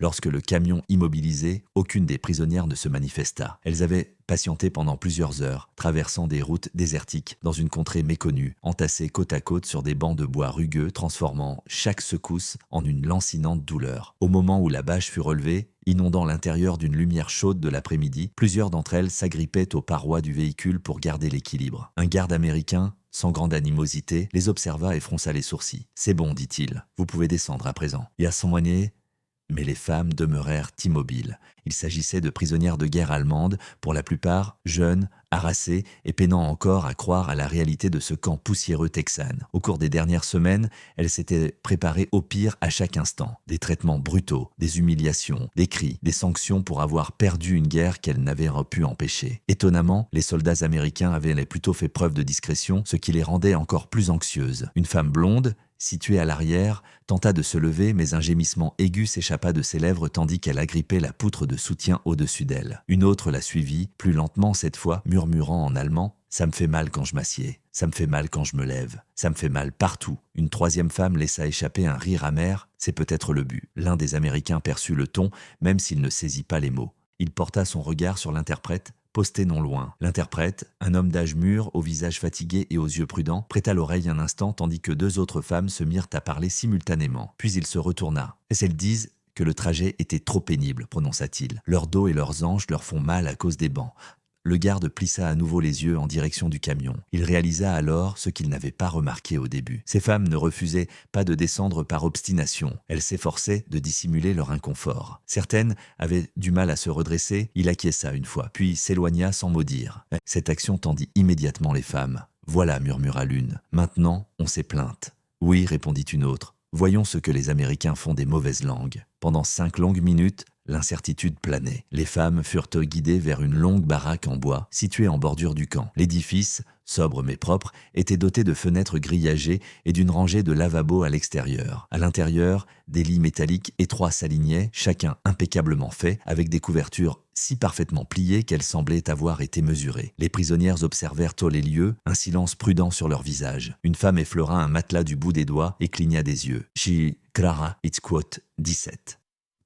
Lorsque le camion immobilisé, aucune des prisonnières ne se manifesta. Elles avaient patienté pendant plusieurs heures, traversant des routes désertiques dans une contrée méconnue, entassées côte à côte sur des bancs de bois rugueux, transformant chaque secousse en une lancinante douleur. Au moment où la bâche fut relevée, inondant l'intérieur d'une lumière chaude de l'après-midi, plusieurs d'entre elles s'agrippaient aux parois du véhicule pour garder l'équilibre. Un garde américain, sans grande animosité, les observa et fronça les sourcils. « C'est bon, dit-il, vous pouvez descendre à présent. » Et à son moignet, mais les femmes demeurèrent immobiles. Il s'agissait de prisonnières de guerre allemandes, pour la plupart jeunes, harassées et peinant encore à croire à la réalité de ce camp poussiéreux texan. Au cours des dernières semaines, elles s'étaient préparées au pire à chaque instant. Des traitements brutaux, des humiliations, des cris, des sanctions pour avoir perdu une guerre qu'elles n'avaient pu empêcher. Étonnamment, les soldats américains avaient plutôt fait preuve de discrétion, ce qui les rendait encore plus anxieuses. Une femme blonde, située à l'arrière, tenta de se lever, mais un gémissement aigu s'échappa de ses lèvres tandis qu'elle agrippait la poutre de soutien au-dessus d'elle. Une autre la suivit, plus lentement cette fois, murmurant en allemand « Ça me fait mal quand je m'assieds, ça me fait mal quand je me lève, ça me fait mal partout ». Une troisième femme laissa échapper un rire amer, c'est peut-être le but. L'un des Américains perçut le ton, même s'il ne saisit pas les mots. Il porta son regard sur l'interprète, posté non loin. L'interprète, un homme d'âge mûr, au visage fatigué et aux yeux prudents, prêta l'oreille un instant tandis que deux autres femmes se mirent à parler simultanément. Puis il se retourna. « Elles disent que le trajet était trop pénible, prononça-t-il. Leur dos et leurs hanches leur font mal à cause des bancs. » Le garde plissa à nouveau les yeux en direction du camion. Il réalisa alors ce qu'il n'avait pas remarqué au début. Ces femmes ne refusaient pas de descendre par obstination. Elles s'efforçaient de dissimuler leur inconfort. Certaines avaient du mal à se redresser. Il acquiesça une fois, puis s'éloigna sans mot dire. Cette action tendit immédiatement les femmes. « Voilà, murmura l'une. Maintenant, on s'est plainte. »« Oui, répondit une autre. Voyons ce que les Américains font des mauvaises langues. » Pendant 5 longues minutes, l'incertitude planait. Les femmes furent guidées vers une longue baraque en bois, située en bordure du camp. L'édifice, sobre mais propre, était doté de fenêtres grillagées et d'une rangée de lavabos à l'extérieur. À l'intérieur, des lits métalliques étroits s'alignaient, chacun impeccablement fait, avec des couvertures si parfaitement pliées qu'elles semblaient avoir été mesurées. Les prisonnières observèrent tôt les lieux, un silence prudent sur leur visage. Une femme effleura un matelas du bout des doigts et cligna des yeux. « She, Clara, it's quote 17. »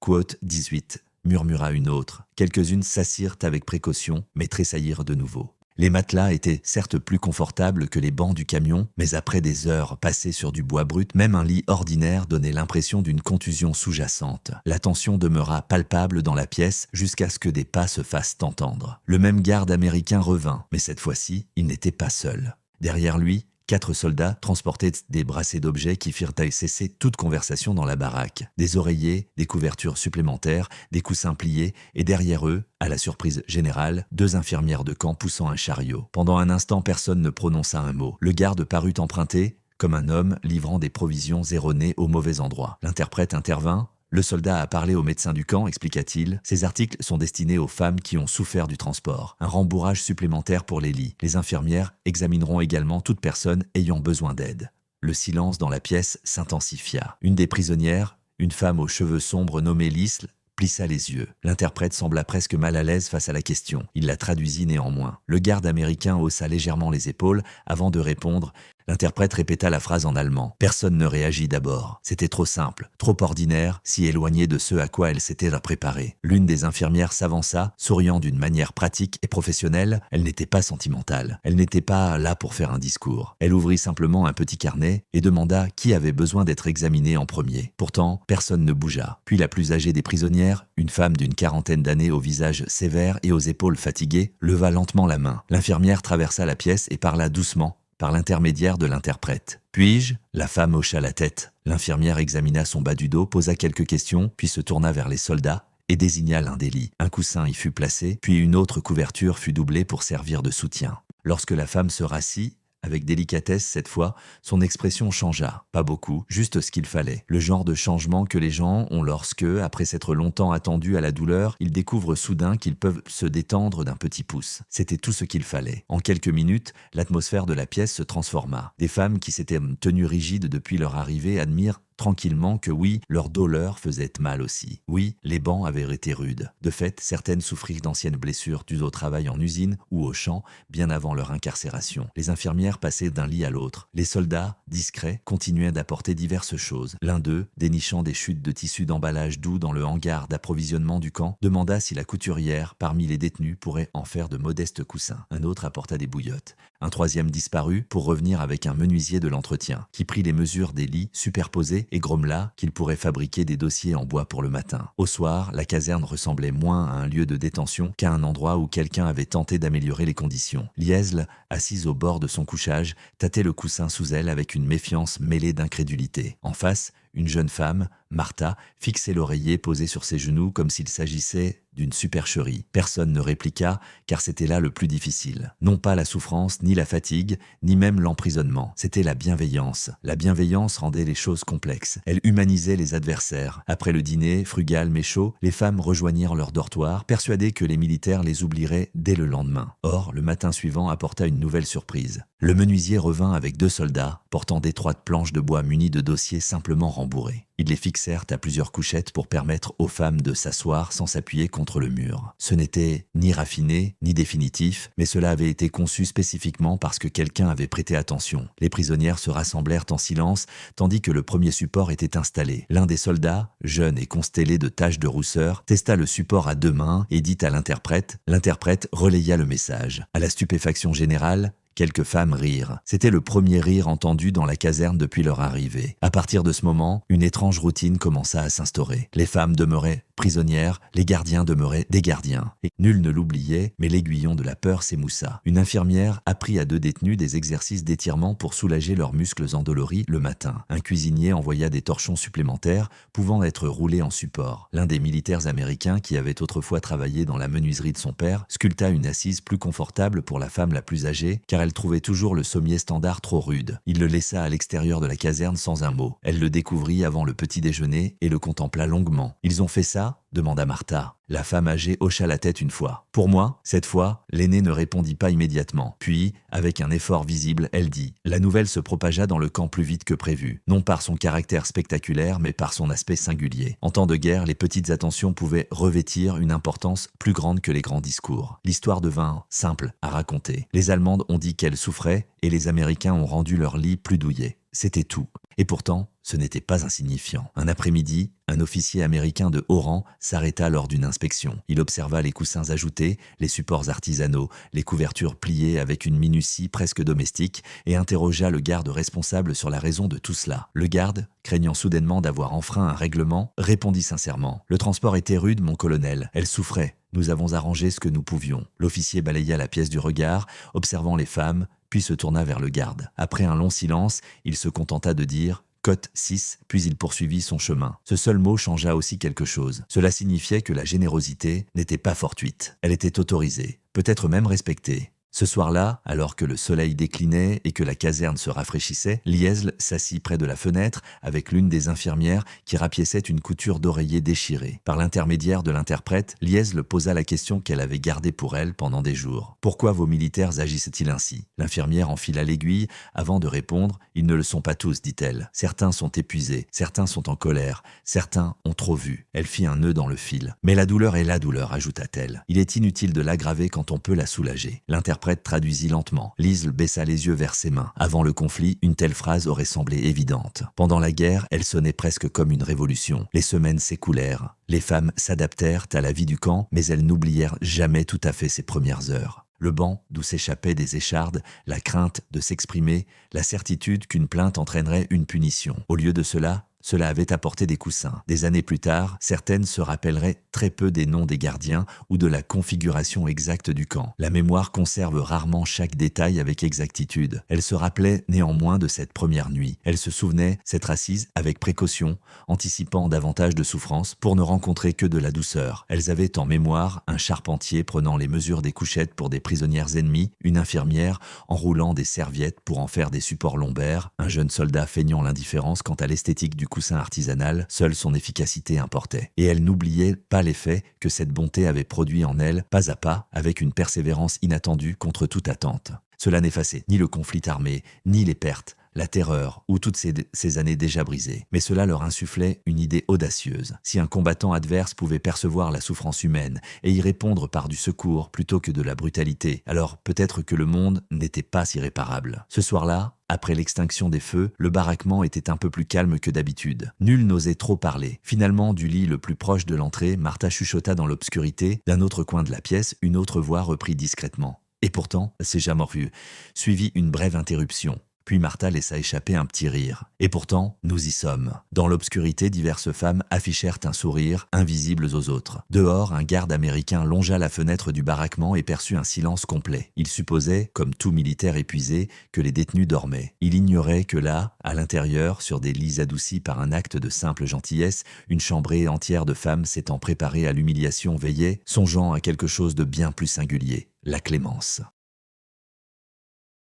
Quote 18, murmura une autre. Quelques-unes s'assirent avec précaution, mais tressaillirent de nouveau. Les matelas étaient certes plus confortables que les bancs du camion, mais après des heures passées sur du bois brut, même un lit ordinaire donnait l'impression d'une contusion sous-jacente. La tension demeura palpable dans la pièce jusqu'à ce que des pas se fassent entendre. Le même garde américain revint, mais cette fois-ci, il n'était pas seul. Derrière lui, 4 soldats transportaient des brassées d'objets qui firent cesser toute conversation dans la baraque. Des oreillers, des couvertures supplémentaires, des coussins pliés, et derrière eux, à la surprise générale, 2 infirmières de camp poussant un chariot. Pendant un instant, personne ne prononça un mot. Le garde parut emprunté, comme un homme livrant des provisions erronées au mauvais endroit. L'interprète intervint. « Le soldat a parlé au médecin du camp, expliqua-t-il. Ces articles sont destinés aux femmes qui ont souffert du transport. Un rembourrage supplémentaire pour les lits. Les infirmières examineront également toute personne ayant besoin d'aide. » Le silence dans la pièce s'intensifia. Une des prisonnières, une femme aux cheveux sombres nommée Lisle, plissa les yeux. L'interprète sembla presque mal à l'aise face à la question. Il la traduisit néanmoins. Le garde américain haussa légèrement les épaules avant de répondre. L'interprète répéta la phrase en allemand. Personne ne réagit d'abord. C'était trop simple, trop ordinaire, si éloigné de ce à quoi elle s'était préparée. L'une des infirmières s'avança, souriant d'une manière pratique et professionnelle. Elle n'était pas sentimentale. Elle n'était pas là pour faire un discours. Elle ouvrit simplement un petit carnet et demanda qui avait besoin d'être examiné en premier. Pourtant, personne ne bougea. Puis la plus âgée des prisonnières, une femme d'une 40aine d'années au visage sévère et aux épaules fatiguées, leva lentement la main. L'infirmière traversa la pièce et parla doucement, par l'intermédiaire de l'interprète. « Puis-je » La femme hocha la tête. L'infirmière examina son bas du dos, posa quelques questions, puis se tourna vers les soldats et désigna l'un des lits. Un coussin y fut placé, puis une autre couverture fut doublée pour servir de soutien. Lorsque la femme se rassit, avec délicatesse cette fois, son expression changea. Pas beaucoup, juste ce qu'il fallait. Le genre de changement que les gens ont lorsque, après s'être longtemps attendus à la douleur, ils découvrent soudain qu'ils peuvent se détendre d'un petit pouce. C'était tout ce qu'il fallait. En quelques minutes, l'atmosphère de la pièce se transforma. Des femmes qui s'étaient tenues rigides depuis leur arrivée admirent tranquillement que oui, leur dos leur faisait mal aussi. Oui, les bancs avaient été rudes. De fait, certaines souffrirent d'anciennes blessures dues au travail en usine ou au champ bien avant leur incarcération. Les infirmières passaient d'un lit à l'autre. Les soldats, discrets, continuaient d'apporter diverses choses. L'un d'eux, dénichant des chutes de tissus d'emballage doux dans le hangar d'approvisionnement du camp, demanda si la couturière, parmi les détenus, pourrait en faire de modestes coussins. Un autre apporta des bouillottes. Un troisième disparut pour revenir avec un menuisier de l'entretien, qui prit les mesures des lits superposés et grommela qu'il pourrait fabriquer des dossiers en bois pour le matin. Au soir, la caserne ressemblait moins à un lieu de détention qu'à un endroit où quelqu'un avait tenté d'améliorer les conditions. Liesl, assise au bord de son couchage, tâtait le coussin sous elle avec une méfiance mêlée d'incrédulité. En face, une jeune femme, Martha, fixait l'oreiller posé sur ses genoux comme s'il s'agissait d'une supercherie. Personne ne répliqua, car c'était là le plus difficile. Non pas la souffrance, ni la fatigue, ni même l'emprisonnement. C'était la bienveillance. La bienveillance rendait les choses complexes. Elle humanisait les adversaires. Après le dîner, frugal mais chaud, les femmes rejoignirent leur dortoir, persuadées que les militaires les oublieraient dès le lendemain. Or, le matin suivant apporta une nouvelle surprise. Le menuisier revint avec 2 soldats, portant d'étroites planches de bois munies de dossiers simplement rembourrés. Ils les fixèrent à plusieurs couchettes pour permettre aux femmes de s'asseoir sans s'appuyer contre le mur. Ce n'était ni raffiné, ni définitif, mais cela avait été conçu spécifiquement parce que quelqu'un avait prêté attention. Les prisonnières se rassemblèrent en silence, tandis que le premier support était installé. L'un des soldats, jeune et constellé de taches de rousseur, testa le support à 2 mains et dit à l'interprète. L'interprète relaya le message. À la stupéfaction générale, quelques femmes rirent. C'était le premier rire entendu dans la caserne depuis leur arrivée. À partir de ce moment, une étrange routine commença à s'instaurer. Les femmes demeuraient prisonnières, les gardiens demeuraient des gardiens. Et nul ne l'oubliait, mais l'aiguillon de la peur s'émoussa. Une infirmière apprit à 2 détenus des exercices d'étirement pour soulager leurs muscles endoloris le matin. Un cuisinier envoya des torchons supplémentaires pouvant être roulés en support. L'un des militaires américains qui avait autrefois travaillé dans la menuiserie de son père sculpta une assise plus confortable pour la femme la plus âgée, car elle trouvait toujours le sommier standard trop rude. Il le laissa à l'extérieur de la caserne sans un mot. Elle le découvrit avant le petit déjeuner et le contempla longuement. « Ils ont fait ça ?» demanda Martha. La femme âgée hocha la tête une fois. Pour moi, cette fois, l'aînée ne répondit pas immédiatement. Puis, avec un effort visible, elle dit « La nouvelle se propagea dans le camp plus vite que prévu, non par son caractère spectaculaire, mais par son aspect singulier. En temps de guerre, les petites attentions pouvaient revêtir une importance plus grande que les grands discours. L'histoire devint simple à raconter. Les Allemandes ont dit qu'elles souffraient et les Américains ont rendu leur lit plus douillet. C'était tout. Et pourtant, ce n'était pas insignifiant. Un après-midi, un officier américain de haut rang s'arrêta lors d'une inspection. Il observa les coussins ajoutés, les supports artisanaux, les couvertures pliées avec une minutie presque domestique et interrogea le garde responsable sur la raison de tout cela. Le garde, craignant soudainement d'avoir enfreint un règlement, répondit sincèrement « Le transport était rude, mon colonel. Elle souffrait. Nous avons arrangé ce que nous pouvions. » L'officier balaya la pièce du regard, observant les femmes, puis se tourna vers le garde. Après un long silence, il se contenta de dire « Cote 6 », puis il poursuivit son chemin. Ce seul mot changea aussi quelque chose. Cela signifiait que la générosité n'était pas fortuite. Elle était autorisée, peut-être même respectée. Ce soir-là, alors que le soleil déclinait et que la caserne se rafraîchissait, Liesl s'assit près de la fenêtre avec l'une des infirmières qui rapiéçait une couture d'oreiller déchirée. Par l'intermédiaire de l'interprète, Liesl posa la question qu'elle avait gardée pour elle pendant des jours. « Pourquoi vos militaires agissent-ils ainsi ?» L'infirmière enfila l'aiguille. Avant de répondre, « Ils ne le sont pas tous, dit-elle. Certains sont épuisés, certains sont en colère, certains ont trop vu. » Elle fit un nœud dans le fil. « Mais la douleur est la douleur, ajouta-t-elle. Il est inutile de l'aggraver quand on peut la soulager. » L'interprète traduisit lentement. Liesl baissa les yeux vers ses mains. Avant le conflit, une telle phrase aurait semblé évidente. Pendant la guerre, elle sonnait presque comme une révolution. Les semaines s'écoulèrent. Les femmes s'adaptèrent à la vie du camp, mais elles n'oublièrent jamais tout à fait ses premières heures. Le banc d'où s'échappaient des échardes, la crainte de s'exprimer, la certitude qu'une plainte entraînerait une punition. Au lieu de cela avait apporté des coussins. Des années plus tard, certaines se rappelleraient très peu des noms des gardiens ou de la configuration exacte du camp. La mémoire conserve rarement chaque détail avec exactitude. Elle se rappelait néanmoins de cette première nuit. Elle se souvenait s'être assise avec précaution, anticipant davantage de souffrance pour ne rencontrer que de la douceur. Elles avaient en mémoire un charpentier prenant les mesures des couchettes pour des prisonnières ennemies, une infirmière enroulant des serviettes pour en faire des supports lombaires, un jeune soldat feignant l'indifférence quant à l'esthétique du coussin artisanal, seule son efficacité importait. Et elle n'oubliait pas l'effet que cette bonté avait produit en elle, pas à pas, avec une persévérance inattendue contre toute attente. Cela n'effaçait ni le conflit armé, ni les pertes, la terreur ou toutes ces années déjà brisées. Mais cela leur insufflait une idée audacieuse. Si un combattant adverse pouvait percevoir la souffrance humaine et y répondre par du secours plutôt que de la brutalité, alors peut-être que le monde n'était pas si réparable. Ce soir-là, après l'extinction des feux, le baraquement était un peu plus calme que d'habitude. Nul n'osait trop parler. Finalement, du lit le plus proche de l'entrée, Martha chuchota dans l'obscurité. D'un autre coin de la pièce, une autre voix reprit discrètement. Et pourtant, c'est jamais vu. Suivit une brève interruption. Puis Martha laissa échapper un petit rire. Et pourtant, nous y sommes. Dans l'obscurité, diverses femmes affichèrent un sourire, invisibles aux autres. Dehors, un garde américain longea la fenêtre du baraquement et perçut un silence complet. Il supposait, comme tout militaire épuisé, que les détenus dormaient. Il ignorait que là, à l'intérieur, sur des lits adoucis par un acte de simple gentillesse, une chambrée entière de femmes s'étant préparées à l'humiliation veillait, songeant à quelque chose de bien plus singulier, la clémence.